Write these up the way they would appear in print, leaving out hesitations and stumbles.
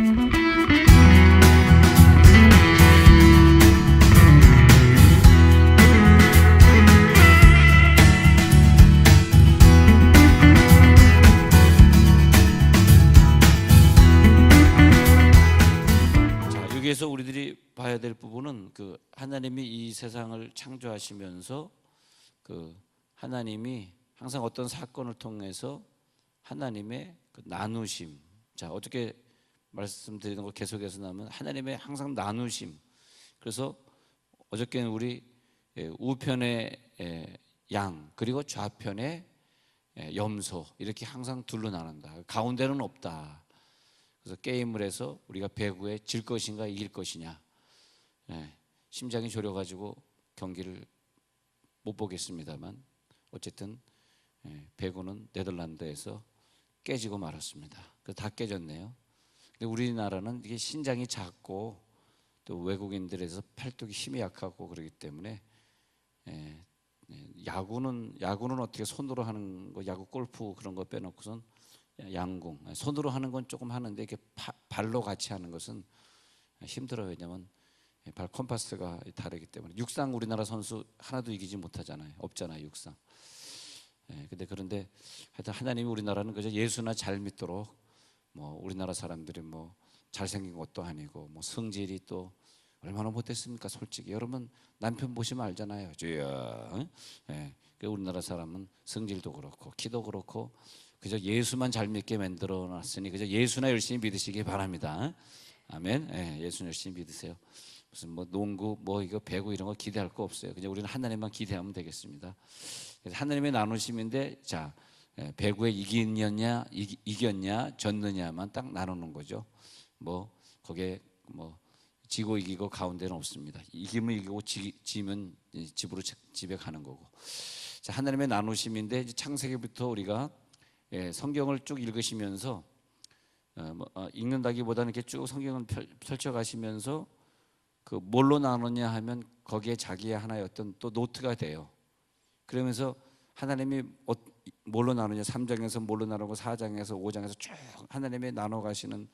여기에서 우리들이 봐야 될 부분은 그 하나님이 이 세상을 창조하시면서 그 하나님이 항상 어떤 사건을 통해서 하나님의 그 나누심, 자 어떻게 말씀드리는 거 계속해서 나면 하나님의 항상 나누심. 그래서 어저께는 우리 우편의 양 그리고 좌편의 염소 이렇게 항상 둘로 나눈다. 가운데는 없다. 그래서 게임을 해서 우리가 배구에 질 것인가 이길 것이냐, 심장이 졸여가지고 경기를 못 보겠습니다만 어쨌든 배구는 네덜란드에서 깨지고 말았습니다. 다 깨졌네요. 근데 우리나라는 이게 신장이 작고 또 외국인들에서 팔뚝이 힘이 약하고 그러기 때문에 야구는 어떻게 손으로 하는 거, 야구 골프 그런 거 빼놓고선 양궁 손으로 하는 건 조금 하는데 이렇게 발로 같이 하는 것은 힘들어요. 왜냐하면 발 컴파스가 다르기 때문에. 육상 우리나라 선수 하나도 이기지 못하잖아요. 없잖아요, 육상. 그런데 하여튼 하나님이 우리나라는 그저 예수나 잘 믿도록, 뭐 우리나라 사람들이 뭐 잘생긴 것도 아니고 뭐 성질이 또 얼마나 못됐습니까? 솔직히 여러분 남편 보시면 알잖아요. 주여. 우리나라 사람은 성질도 그렇고 키도 그렇고 그저 예수만 잘 믿게 만들어 놨으니 그저 예수나 열심히 믿으시기 바랍니다. 아멘. 예수 열심히 믿으세요. 무슨 뭐 농구 뭐 이거 배구 이런 거 기대할 거 없어요. 그냥 우리는 하나님만 기대하면 되겠습니다. 그래서 하나님의 나누심인데, 자 배구에 이겼냐 졌느냐만 딱 나누는 거죠. 뭐 거기에 뭐 지고 이기고 가운데는 없습니다. 이기면 이기고 지면 집에 가는 거고. 자 하나님의 나누심인데 창세기부터 우리가 성경을 쭉 읽으시면서 읽는다기보다는 이렇게 쭉 성경을 펼쳐가시면서 그 뭘로 나누냐 하면 거기에 자기의 하나의 어떤 또 노트가 돼요. 그러면서 하나님이 뭘로 나누냐, 3장에서 뭘로 나누고 4장에서 5장에서 쭉 하나님이 나눠 가시는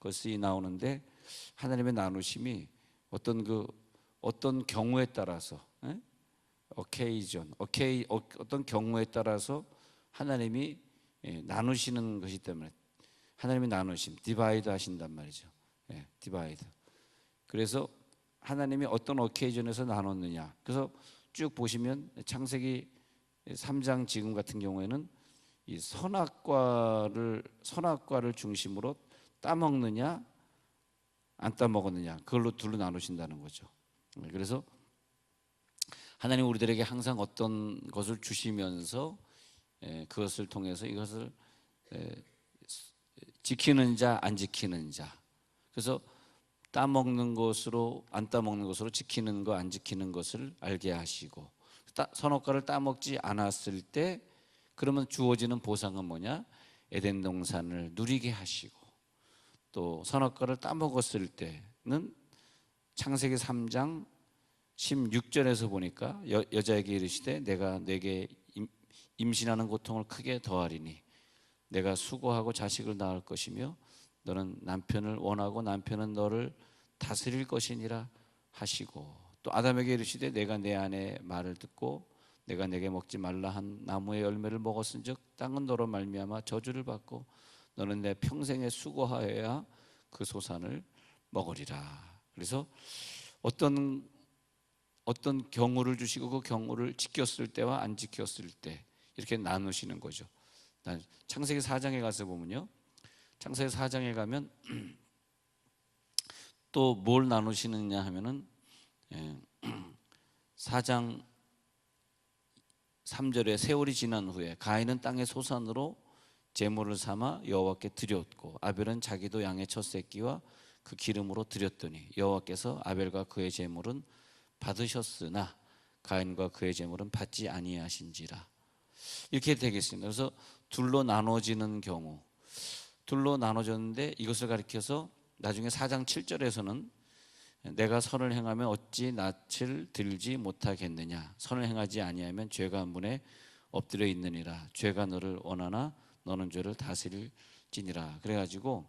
것이 나오는데, 하나님의 나누심이 어떤 경우에 따라서 어떤 경우에 따라서 하나님이 나누시는 것이기 때문에 하나님이 나누심, 디바이드 하신단 말이죠. 디바이드. 그래서 하나님이 어떤 오케이전에서 나눴느냐. 그래서 쭉 보시면 창세기 3장 지금 같은 경우에는 이 선악과를 중심으로 따먹느냐 안 따먹었느냐, 그걸로 둘로 나누신다는 거죠. 그래서 하나님 우리들에게 항상 어떤 것을 주시면서 그것을 통해서 이것을 지키는 자 안 지키는 자, 그래서 따먹는 것으로 안 따먹는 것으로 지키는 거 안 지키는 것을 알게 하시고, 선악과를 따먹지 않았을 때 그러면 주어지는 보상은 뭐냐, 에덴 동산을 누리게 하시고, 또 선악과를 따먹었을 때는 창세기 3장 16절에서 보니까 여자에게 이르시되 내가 내게 임신하는 고통을 크게 더하리니 내가 수고하고 자식을 낳을 것이며 너는 남편을 원하고 남편은 너를 다스릴 것이니라 하시고, 또 아담에게 이르시되 내가 내 아내의 말을 듣고 내가 내게 먹지 말라 한 나무의 열매를 먹었은즉 땅은 너로 말미암아 저주를 받고 너는 내 평생에 수고하여야 그 소산을 먹으리라. 그래서 어떤 경우를 주시고 그 경우를 지켰을 때와 안 지켰을 때 이렇게 나누시는 거죠. 창세기 4장에 가서 보면요, 창세기 4장에 가면 또 뭘 나누시느냐 하면은 4장 3절에 세월이 지난 후에 가인은 땅의 소산으로 제물을 삼아 여호와께 드렸고 아벨은 자기도 양의 첫 새끼와 그 기름으로 드렸더니 여호와께서 아벨과 그의 제물은 받으셨으나 가인과 그의 제물은 받지 아니하신지라. 이렇게 되겠습니다. 그래서 둘로 나눠지는 경우, 둘로 나눠졌는데 이것을 가리켜서 나중에 4장 7절에서는 내가 선을 행하면 어찌 낯을 들지 못하겠느냐, 선을 행하지 아니하면 죄가 문에 엎드려 있느니라. 죄가 너를 원하나 너는 죄를 다스릴지니라. 그래가지고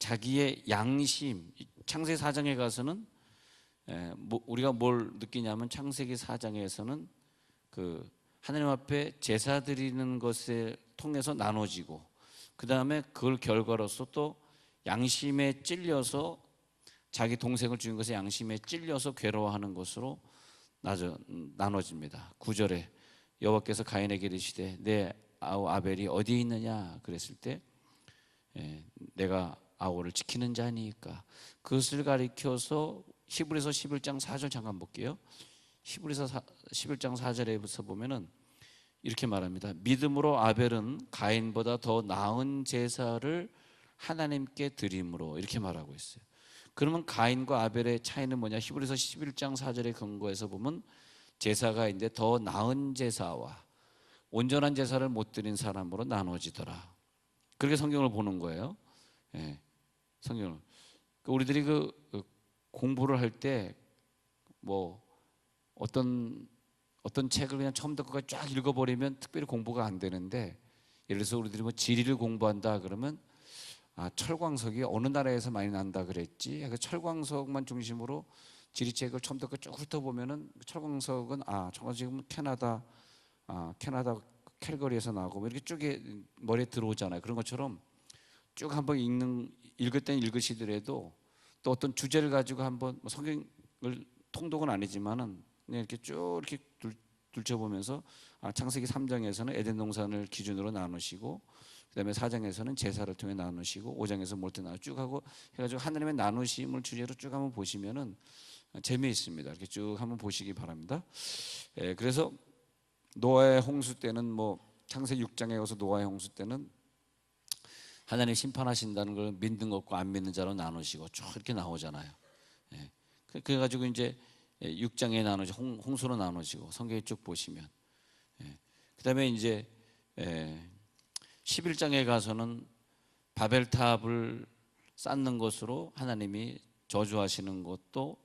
자기의 양심, 창세기 4장에 가서는 우리가 뭘 느끼냐면 창세기 4장에서는 그 하나님 앞에 제사 드리는 것에 통해서 나눠지고, 그 다음에 그걸 결과로서 또 양심에 찔려서 자기 동생을 죽인 것에 양심에 찔려서 괴로워하는 것으로 나눠집니다. 9절에 여호와께서 가인에게 이르시되 내 아우 아벨이 어디에 있느냐 그랬을 때 내가 아우를 지키는 자니까, 그것을 가리켜서 히브리서 11장 4절 잠깐 볼게요. 히브리서 11장 4절에서 보면은 이렇게 말합니다. 믿음으로 아벨은 가인보다 더 나은 제사를 하나님께 드림으로, 이렇게 말하고 있어요. 그러면 가인과 아벨의 차이는 뭐냐? 히브리서 11장 4절의 근거에서 보면 제사가 있는데 더 나은 제사와 온전한 제사를 못 드린 사람으로 나눠지더라. 그렇게 성경을 보는 거예요. 성경을. 우리들이 공부를 할 때 뭐 어떤 책을 그냥 처음부터 끝까지 쫙 읽어버리면 특별히 공부가 안 되는데, 예를 들어서 우리들이 뭐 지리를 공부한다 그러면 철광석이 어느 나라에서 많이 난다 그랬지? 그 철광석만 중심으로 지리책을 처음부터 끝까지 쭉 훑어보면은 철광석은 지금 캐나다 캘거리에서 나고, 이렇게 쭉 머리에 들어오잖아요. 그런 것처럼 쭉 한번 읽을 때는 읽으시더라도 또 어떤 주제를 가지고 한번 성경을 통독은 아니지만은 그냥 이렇게 쭉 이렇게 둘쳐보면서 창세기 3장에서는 에덴 동산을 기준으로 나누시고, 그다음에 4장에서는 제사를 통해 나누시고, 5장에서 몰때 나누 쭉 하고 해가지고 하나님의 나누심을 주제로 쭉 한번 보시면은 재미있습니다. 이렇게 쭉 한번 보시기 바랍니다. 그래서 노아의 홍수 때는 창세기 6장에 가서 노아의 홍수 때는 하나님 심판하신다는 걸 믿는 것과 안 믿는 자로 나누시고 쭉 이렇게 나오잖아요. 그래가지고 이제 6장에 나누시 홍수로 나누시고 성경에 쭉 보시면, 그다음에 이제 11장에 가서는 바벨탑을 쌓는 것으로 하나님이 저주하시는 것도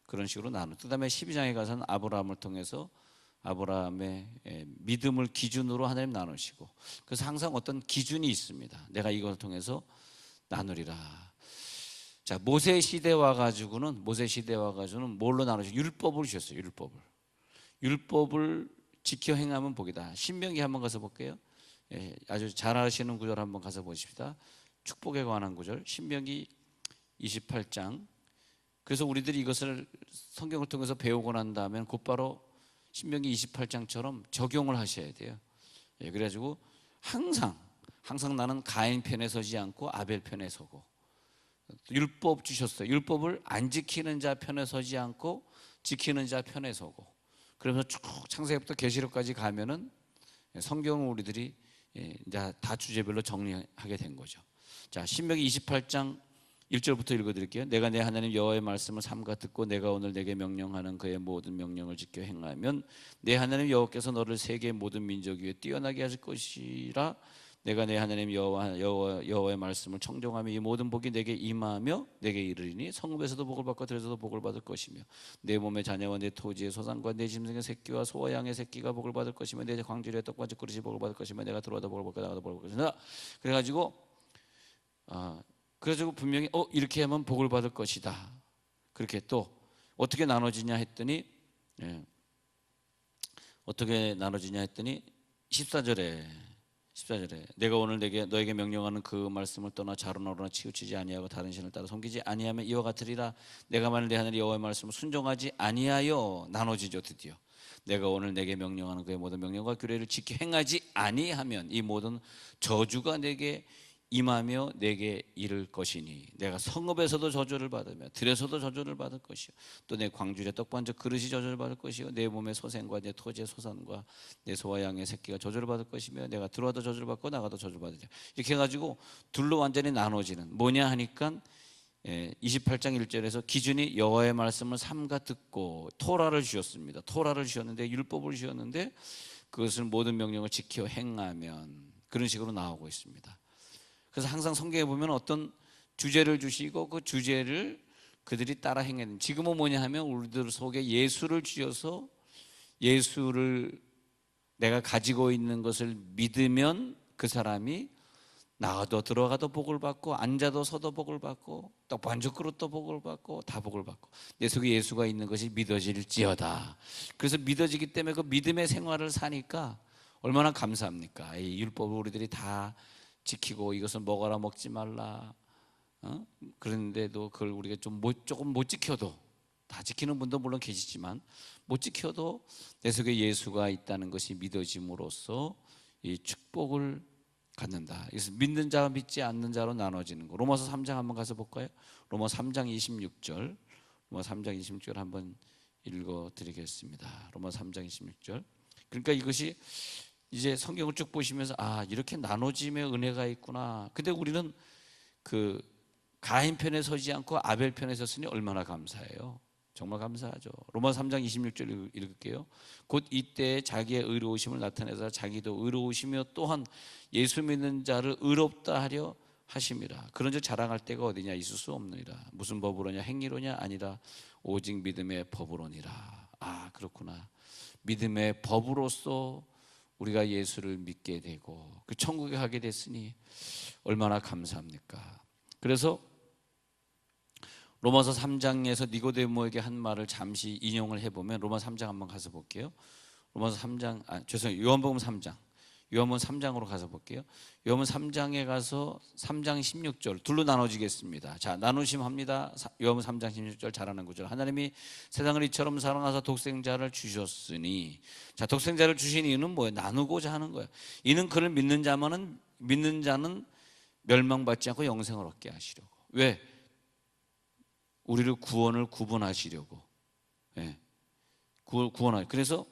그런 식으로 나누고, 그다음에 12장에 가서는 아브라함을 통해서 아브라함의 믿음을 기준으로 하나님 나누시고, 그래서 항상 어떤 기준이 있습니다. 내가 이것을 통해서 나누리라. 자, 모세 시대 와가지고는 뭘로 나누시고 율법을 주셨어요. 율법을 지켜 행하면 복이다. 신명기 한번 가서 볼게요. 아주 잘 아시는 구절 한번 가서 보십시다. 축복에 관한 구절, 신명기 28장. 그래서 우리들이 이것을 성경을 통해서 배우고 난 다음에 곧바로 신명기 28장처럼 적용을 하셔야 돼요. 그래가지고 항상 나는 가인 편에 서지 않고 아벨 편에 서고, 율법 주셨어요. 율법을 안 지키는 자 편에 서지 않고 지키는 자 편에 서고, 그러면서 쭉 창세기부터 계시록까지 가면은 성경을 우리들이 이제 다 주제별로 정리하게 된 거죠. 자, 신명기 28장 1절부터 읽어드릴게요. 내가 내 하나님 여호와의 말씀을 삼가 듣고 내가 오늘 내게 명령하는 그의 모든 명령을 지켜 행하면 내 하나님 여호와께서 너를 세계 모든 민족 위에 뛰어나게 하실 것이라. 내가 내 하나님 여호와의 말씀을 청종하며 이 모든 복이 내게 임하며 내게 이르리니 성읍에서도 복을 받고 들에서도 복을 받을 것이며 내 몸의 자녀와 내 토지의 소산과 내 짐승의 새끼와 소와 양의 새끼가 복을 받을 것이며 내 광주리의 떡과 젖그릇이 복을 받을 것이며 내가 들어와도 복을 받고 나가도 복을 받을 것이다. 그래가지고 분명히 이렇게 하면 복을 받을 것이다. 그렇게 또 어떻게 나눠지냐 했더니 14절에 내가 오늘 너에게 명령하는 그 말씀을 떠나 자로나 오로나 치우치지 아니하고 다른 신을 따라 섬기지 아니하면 이와 같으리라. 내가 만일 내 하나님 여호와의 말씀을 순종하지 아니하여 나눠지죠. 드디어 내가 오늘 내게 명령하는 그의 모든 명령과 규례를 지켜 행하지 아니하면 이 모든 저주가 내게 임하며 내게 이를 것이니 내가 성읍에서도 저주를 받으며 들에서도 저주를 받을 것이요 또 내 광주리의 떡반죽 그릇이 저주를 받을 것이요 내 몸의 소생과 내 토지의 소산과 내 소와 양의 새끼가 저주를 받을 것이며 내가 들어와도 저주를 받고 나가도 저주를 받으리라. 이렇게 해가지고 둘로 완전히 나눠지는, 뭐냐 하니까 28장 1절에서 기준이 여호와의 말씀을 삼가 듣고 토라를 주셨습니다. 토라를 주셨는데, 율법을 주셨는데 그것을 모든 명령을 지켜 행하면, 그런 식으로 나오고 있습니다. 그래서 항상 성경에 보면 어떤 주제를 주시고 그 주제를 그들이 따라 행해야 됩니다. 지금은 뭐냐 하면 우리들 속에 예수를 주셔서 예수를 내가 가지고 있는 것을 믿으면 그 사람이 나가도 들어가도 복을 받고 앉아도 서도 복을 받고 또 반죽 그릇도 복을 받고 다 복을 받고 내 속에 예수가 있는 것이 믿어질지어다. 그래서 믿어지기 때문에 그 믿음의 생활을 사니까 얼마나 감사합니까? 이 율법을 우리들이 다 지키고 이것을 먹어라 먹지 말라 그런데도 그걸 우리가 조금 못 지켜도, 다 지키는 분도 물론 계시지만 못 지켜도 내 속에 예수가 있다는 것이 믿어짐으로써 이 축복을 갖는다. 그래서 믿는 자와 믿지 않는 자로 나눠지는 거. 로마서 3장 한번 가서 볼까요? 로마서 3장 26절. 로마서 3장 26절 한번 읽어 드리겠습니다. 로마서 3장 26절. 그러니까 이것이 이제 성경을 쭉 보시면서 이렇게 나눠짐의 은혜가 있구나. 근데 우리는 그 가인 편에 서지 않고 아벨 편에 섰으니 얼마나 감사해요. 정말 감사하죠. 로마서 3장 26절 읽을게요. 곧 이때 자기의 의로우심을 나타내서 자기도 의로우시며 또한 예수 믿는 자를 의롭다 하려 하심이라. 그런즉 자랑할 데가 어디냐? 있을 수 없느니라. 무슨 법으로냐? 행위로냐? 아니라 오직 믿음의 법으로니라. 그렇구나. 믿음의 법으로서 우리가 예수를 믿게 되고 그 천국에 가게 됐으니 얼마나 감사합니까? 그래서 로마서 3장에서 니고데모에게 한 말을 잠시 인용을 해보면 로마서 3장 한번 가서 볼게요. 로마서 3장, 요한복음 3장. 요한복음 3장으로 가서 볼게요. 요한복음 3장에 가서 3장 16절 둘로 나눠지겠습니다. 자, 나누심 합니다. 요한복음 3장 16절 잘하는 구절. 하나님이 세상을 이처럼 사랑하사 독생자를 주셨으니, 자, 독생자를 주신 이유는 뭐예요? 나누고자 하는 거예요. 이는 그를 믿는 자는 멸망받지 않고 영생을 얻게 하시려고. 왜? 우리를 구원을 구분하시려고. 구원하시려고. 그래서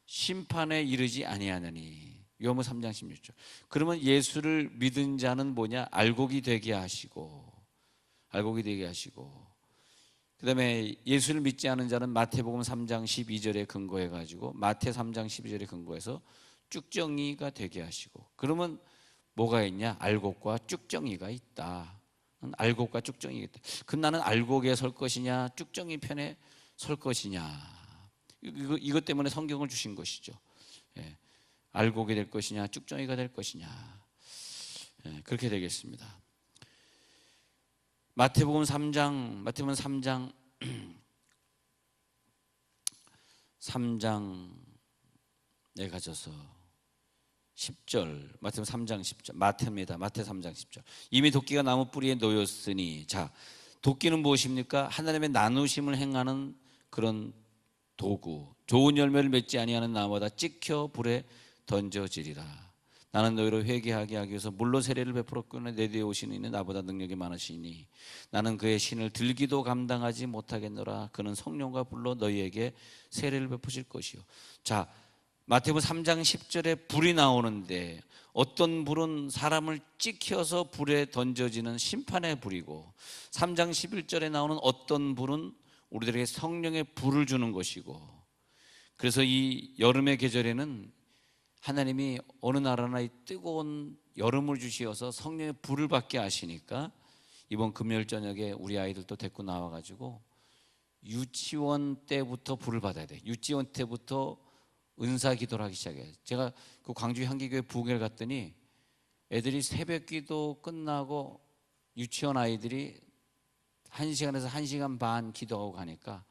심판에 이르지 아니하느니. 요한복음 3장 16절. 그러면 예수를 믿은 자는 뭐냐? 알곡이 되게 하시고. 그다음에 예수를 믿지 않은 자는 마태복음 3장 12절에 근거해 가지고 마태 3장 12절에 근거해서 쭉정이가 되게 하시고. 그러면 뭐가 있냐? 알곡과 쭉정이가 있다. 알곡과 쭉정이가 있다. 그럼 나는 알곡에 설 것이냐? 쭉정이 편에 설 것이냐? 이것 때문에 성경을 주신 것이죠. 알곡이 될 것이냐? 쭉정이가 될 것이냐? 그렇게 되겠습니다. 마태복음 3장에 가셔서 10절, 마태복음 3장 10절, 마태입니다. 마태 3장 10절. 이미 도끼가 나무 뿌리에 놓였으니, 자, 도끼는 무엇입니까? 하나님의 나누심을 행하는 그런 도구. 좋은 열매를 맺지 아니하는 나무마다 찍혀 불에 던져지리라. 나는 너희를 회개하게 하기 위해서 물로 세례를 베풀었거늘 내 뒤에 오시는 이는 나보다 능력이 많으시니 나는 그의 신을 들기도 감당하지 못하겠노라. 그는 성령과 불로 너희에게 세례를 베푸실 것이요. 자, 마태복음 3장 10절에 불이 나오는데 어떤 불은 사람을 찍혀서 불에 던져지는 심판의 불이고 3장 11절에 나오는 어떤 불은 우리들에게 성령의 불을 주는 것이고, 그래서 이 여름의 계절에는 하나님이 어느 나라나 이 뜨거운 여름을 주시어서 성령의 불을 받게 하시니까 이번 금요일 저녁에 우리 아이들도 데리고 나와가지고 유치원 때부터 불을 받아야 돼. 유치원 때부터 은사 기도를 하기 시작해요. 제가 그 광주 향기교회 부흥회를 갔더니 애들이 새벽 기도 끝나고 유치원 아이들이 1시간에서 1시간 반 기도하고 가니까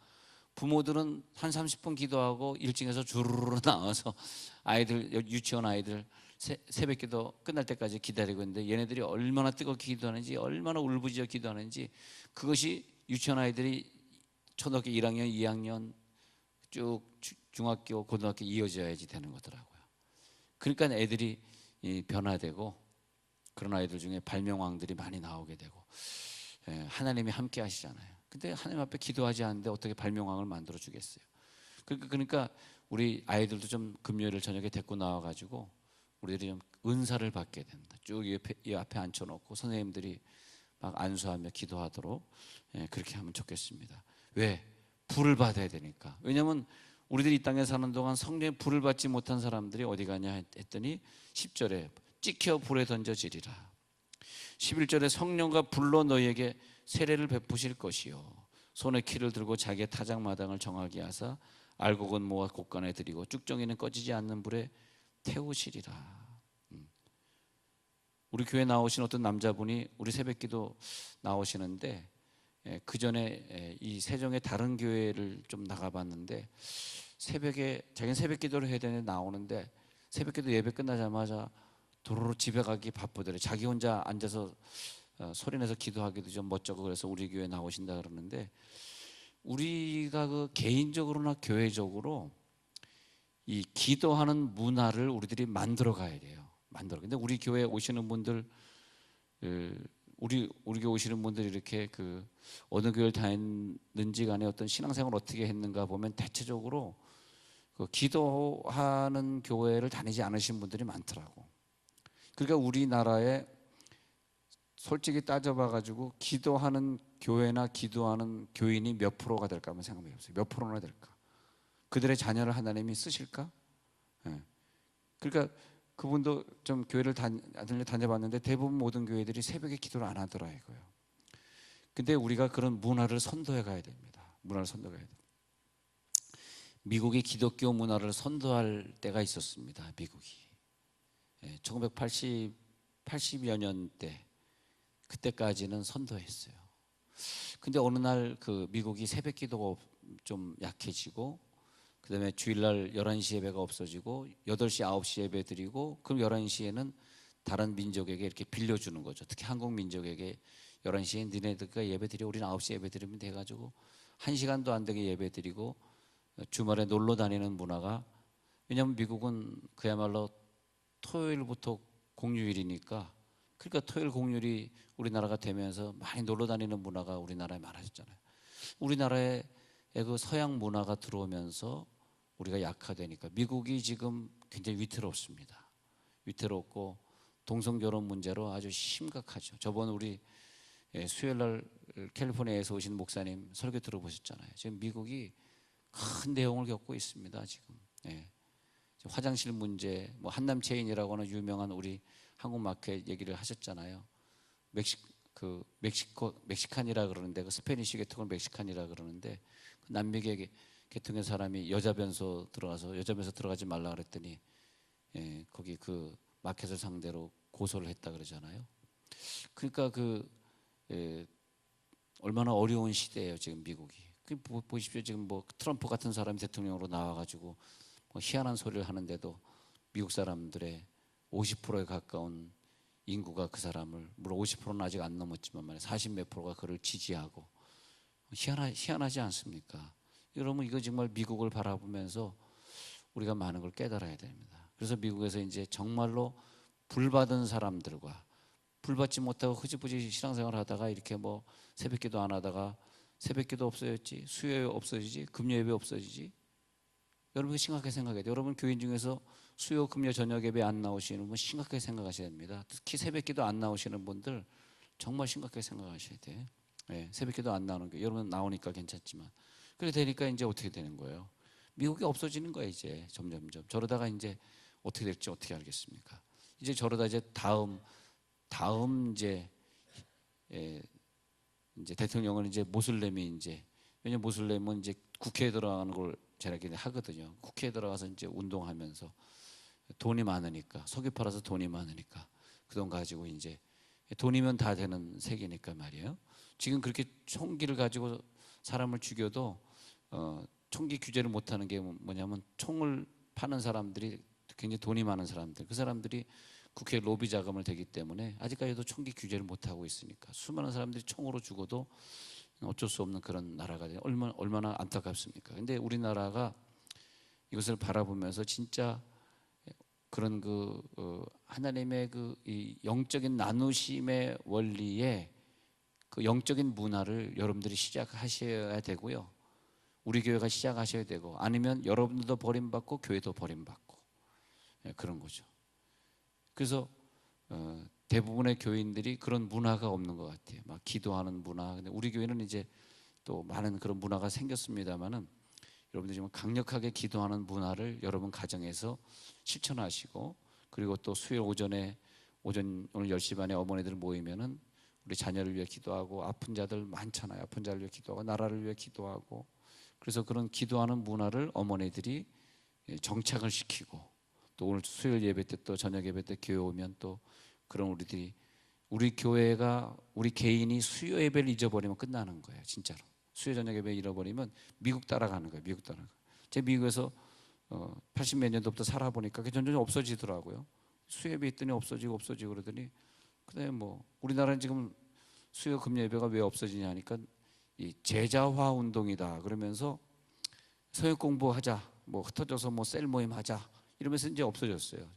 부모들은 한 30분 기도하고 1층에서 주르르 나와서 아이들, 유치원 아이들 새벽 기도 끝날 때까지 기다리고 있는데 얘네들이 얼마나 뜨겁게 기도하는지, 얼마나 울부짖어 기도하는지, 그것이 유치원 아이들이 초등학교 1학년, 2학년 쭉 중학교, 고등학교 이어져야지 되는 거더라고요. 그러니까 애들이 변화되고 그런 아이들 중에 발명왕들이 많이 나오게 되고 하나님이 함께 하시잖아요. 근데 하나님 앞에 기도하지 않는데 어떻게 발명왕을 만들어 주겠어요? 그러니까 우리 아이들도 좀 금요일 저녁에 데리고 나와가지고 우리들이 좀 은사를 받게 됩니다. 쭉 이 앞에 앉혀놓고 선생님들이 막 안수하며 기도하도록 그렇게 하면 좋겠습니다. 왜? 불을 받아야 되니까. 왜냐하면 우리들이 이 땅에 사는 동안 성령의 불을 받지 못한 사람들이 어디 가냐 했더니 10절에 찍혀 불에 던져지리라. 11절에 성령과 불로 너희에게 세례를 베푸실 것이요 손에 키를 들고 자기의 타작마당을 정하게 하사 알곡은 모아 곳간에 들이고 쭉정이는 꺼지지 않는 불에 태우시리라. 우리 교회 나오신 어떤 남자분이 우리 새벽기도 나오시는데 그 전에 이 세종의 다른 교회를 좀 나가봤는데 새벽에 자기는 새벽기도를 해야 되는데 나오는데 새벽기도 예배 끝나자마자 도로로 집에 가기 바쁘더래. 자기 혼자 앉아서 소리내서 기도하기도 좀 멋쩍고 그래서 우리 교회 나오신다 그러는데 우리가 그 개인적으로나 교회적으로 이 기도하는 문화를 우리들이 만들어 가야 돼요. 근데 우리 교회 오시는 분들 우리 교회 오시는 분들 이렇게 그 어느 교회를 다녔는지 간에 어떤 신앙생활을 어떻게 했는가 보면 대체적으로 그 기도하는 교회를 다니지 않으신 분들이 많더라고. 그러니까 우리나라에 솔직히 따져봐 가지고 기도하는 교회나 기도하는 교인이 몇 프로가 될까 한번 생각해 보세요. 몇 프로나 될까? 그들의 자녀를 하나님이 쓰실까? 예. 그러니까 그분도 좀 교회를 다녀봤는데 대부분 모든 교회들이 새벽에 기도를 안 하더라 이거예요. 근데 우리가 그런 문화를 선도해 가야 됩니다. 문화를 선도해 가야 돼요. 미국이 기독교 문화를 선도할 때가 있었습니다. 미국이 1980여 년대 그때까지는 선도했어요. 근데 어느 날 그 미국이 새벽 기도가 좀 약해지고 그다음에 주일날 11시 예배가 없어지고 8시, 9시 예배 드리고 그럼 11시에는 다른 민족에게 이렇게 빌려주는 거죠. 특히 한국 민족에게 11시에 니네들과 예배 드리고 우리는 9시 예배 드리면 돼가지고 1시간도 안 되게 예배 드리고 주말에 놀러 다니는 문화가 왜냐하면 미국은 그야말로 토요일부터 공휴일이니까 그러니까 토요일 공휴일이 우리나라가 되면서 많이 놀러 다니는 문화가 우리나라에 많아졌잖아요. 우리나라에 그 서양 문화가 들어오면서 우리가 약화되니까 미국이 지금 굉장히 위태롭습니다. 위태롭고 동성결혼 문제로 아주 심각하죠. 저번 우리 수요일날 캘리포니아에서 오신 목사님 설교 들어보셨잖아요. 지금 미국이 큰 내용을 겪고 있습니다. 지금 화장실 문제, 뭐 한남 체인이라고 하는 유명한 우리 한국 마켓 얘기를 하셨잖아요. 멕시칸이라 그러는데 그 스페니쉬 계통을 멕시칸이라 그러는데 그 남미계 계통의 사람이 여자 변소 들어가지 말라 그랬더니 거기 그 마켓을 상대로 고소를 했다 그러잖아요. 그러니까 얼마나 어려운 시대예요 지금 미국이. 보십시오 지금 뭐 트럼프 같은 사람이 대통령으로 나와가지고 뭐 희한한 소리를 하는데도 미국 사람들의 50%에 가까운 인구가 그 사람을 물론 50%는 아직 안 넘었지만 말이야 40 몇 프로가 그를 지지하고 희한하지 않습니까? 여러분 이거 정말 미국을 바라보면서 우리가 많은 걸 깨달아야 됩니다. 그래서 미국에서 이제 정말로 불받은 사람들과 불받지 못하고 흐지부지 신앙생활을 하다가 이렇게 뭐 새벽기도 안 하다가 새벽기도 없어졌지, 수요 없어지지, 금요 예배 없어지지. 여러분 심각하게 생각해야 돼요. 여러분 교인 중에서 수요, 금요, 저녁 예배 안 나오시는 분 심각하게 생각하셔야 됩니다. 특히 새벽기도 안 나오시는 분들 정말 심각하게 생각하셔야 돼요. 새벽기도 안 나오는 게 여러분 나오니까 괜찮지만 그렇게 되니까 이제 어떻게 되는 거예요? 미국이 없어지는 거예요. 이제 점점점 저러다가 이제 어떻게 될지 어떻게 알겠습니까? 이제 저러다 이제 다음 이제 대통령은 이제 모슬렘이 이제 왜냐면 모슬렘은 이제 국회에 들어가는 걸 제가 하거든요. 국회에 들어가서 이제 운동하면서 돈이 많으니까 석유 팔아서 돈이 많으니까 그 돈 가지고 이제 돈이면 다 되는 세계니까 말이에요. 지금 그렇게 총기를 가지고 사람을 죽여도 총기 규제를 못하는 게 뭐냐면 총을 파는 사람들이 굉장히 돈이 많은 사람들 그 사람들이 국회 로비 자금을 대기 때문에 아직까지도 총기 규제를 못하고 있으니까 수많은 사람들이 총으로 죽어도 어쩔 수 없는 그런 나라가 돼요. 얼마나 안타깝습니까? 근데 우리나라가 이것을 바라보면서 진짜 그런 하나님의 이 영적인 나누심의 원리에 그 영적인 문화를 여러분들이 시작하셔야 되고요. 우리 교회가 시작하셔야 되고 아니면 여러분들도 버림받고 교회도 버림받고 그런 거죠. 그래서 대부분의 교인들이 그런 문화가 없는 것 같아요. 막 기도하는 문화. 근데 우리 교회는 이제 또 많은 그런 문화가 생겼습니다만은 여러분들이 좀 강력하게 기도하는 문화를 여러분 가정에서 실천하시고 그리고 또 수요일 오전 오늘 10시 반에 어머니들 모이면은 우리 자녀를 위해 기도하고 아픈 자들 많잖아요. 아픈 자를 위해 기도하고 나라를 위해 기도하고 그래서 그런 기도하는 문화를 어머니들이 정착을 시키고 또 오늘 수요일 예배 때 또 저녁 예배 때 교회 오면 또 그런 우리 교회가 우리 개인이 수요 예배를 잊어버리면 끝나는 거예요. 진짜로. 수요 저녁 예배 잃어버리면 미국 따라가는 거예요. 미국 따라가. 제가 미국에서 80 몇 년도부터 살아보니까 그게 점점 없어지더라고요. 수요 예배 있더니 없어지고 그러더니 그다음에 뭐 우리나라는 지금 수요 금요 예배가 왜 없어지냐 하니까 이 제자화 운동이다 그러면서 서역 공부하자, 뭐 흩어져서 뭐 셀 모임 하자 이러면서 이제 없어졌어요.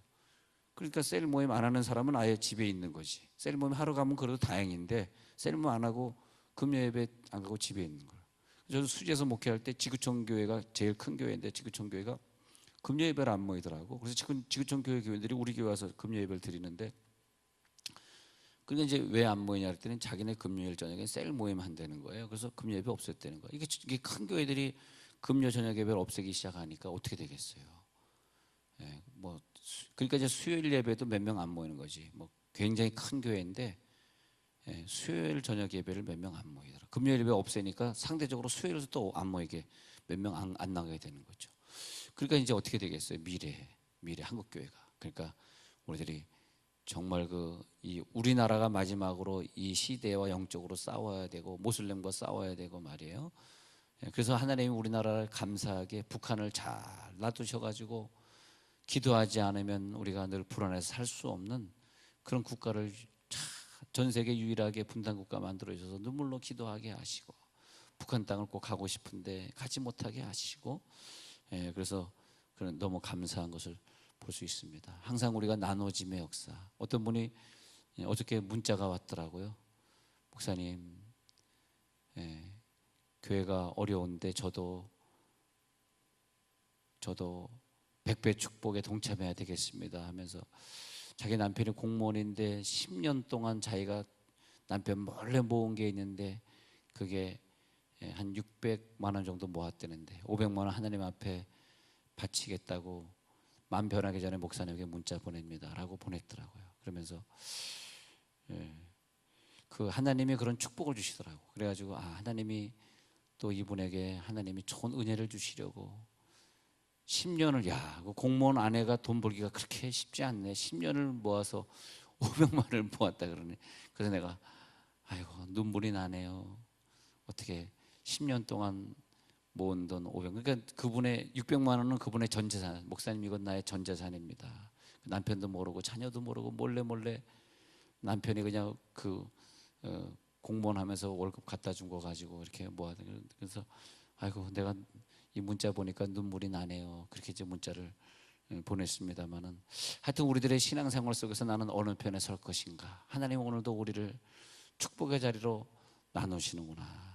그러니까 셀 모임 안 하는 사람은 아예 집에 있는 거지. 셀 모임 하러 가면 그래도 다행인데 셀 모임 안 하고 금요 예배 안 가고 집에 있는 거예요. 저도 수지에서 목회할 때 지구촌 교회가 제일 큰 교회인데 지구촌 교회가 금요 예배를 안 모이더라고. 그래서 지구촌 교회 교인들이 우리 교회 와서 금요 예배를 드리는데, 그러니까 이제 왜 안 모이냐 했더니 자기네 금요일 저녁에 셀 모임 한다는 거예요. 그래서 금요 예배 없앴다는 거예요. 이게 큰 교회들이 금요 저녁 예배를 없애기 시작하니까 어떻게 되겠어요? 예, 뭐 그러니까 이제 수요일 예배도 몇 명 안 모이는 거지. 뭐 굉장히 큰 교회인데 수요일 저녁 예배를 몇 명 안 모이더라. 금요일 예배 없애니까 상대적으로 수요일에도 또 안 모이게 몇 명 안 나가게 되는 거죠. 그러니까 이제 어떻게 되겠어요? 미래 한국 교회가. 그러니까 우리들이 정말 이 우리나라가 마지막으로 이 시대와 영적으로 싸워야 되고 모슬렘과 싸워야 되고 말이에요. 그래서 하나님이 우리나라를 감사하게 북한을 잘 놔두셔가지고 기도하지 않으면 우리가 늘 불안해서 살 수 없는 그런 국가를 전 세계 유일하게 분단 국가 만들어 주셔서 눈물로 기도하게 하시고 북한 땅을 꼭 가고 싶은데 가지 못하게 하시고, 그래서 그런 너무 감사한 것을 볼 수 있습니다. 항상 우리가 나눠짐의 역사. 어떤 분이 어저께 문자가 왔더라고요. 목사님, 교회가 어려운데 저도 100배 축복에 동참해야 되겠습니다 하면서 자기 남편이 공무원인데 10년 동안 자기가 남편 몰래 모은 게 있는데 그게 한 600만 원 정도 모았다는데 500만 원 하나님 앞에 바치겠다고 마음 변하기 전에 목사님에게 문자 보냅니다 라고 보냈더라고요. 그러면서 그 하나님이 그런 축복을 주시더라고. 그래가지고 하나님이 또 이분에게 하나님이 좋은 은혜를 주시려고 10년을, 그 공무원 아내가 돈 벌기가 그렇게 쉽지 않네. 10년을 모아서 500만 원을 모았다 그러네. 그래서 내가 아이고 눈물이 나네요. 어떻게 10년 동안 모은 돈 500, 그러니까 그분의 600만 원은 그분의 전 재산. 목사님 이건 나의 전 재산입니다. 남편도 모르고 자녀도 모르고 몰래 남편이 그냥 공무원 하면서 월급 갖다 준 거 가지고 이렇게 모아서, 그래서 아이고 내가 이 문자 보니까 눈물이 나네요. 그렇게 이제 문자를 보냈습니다만은 하여튼 우리들의 신앙생활 속에서 나는 어느 편에 설 것인가. 하나님 오늘도 우리를 축복의 자리로 나누시는구나.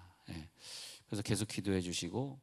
그래서 계속 기도해 주시고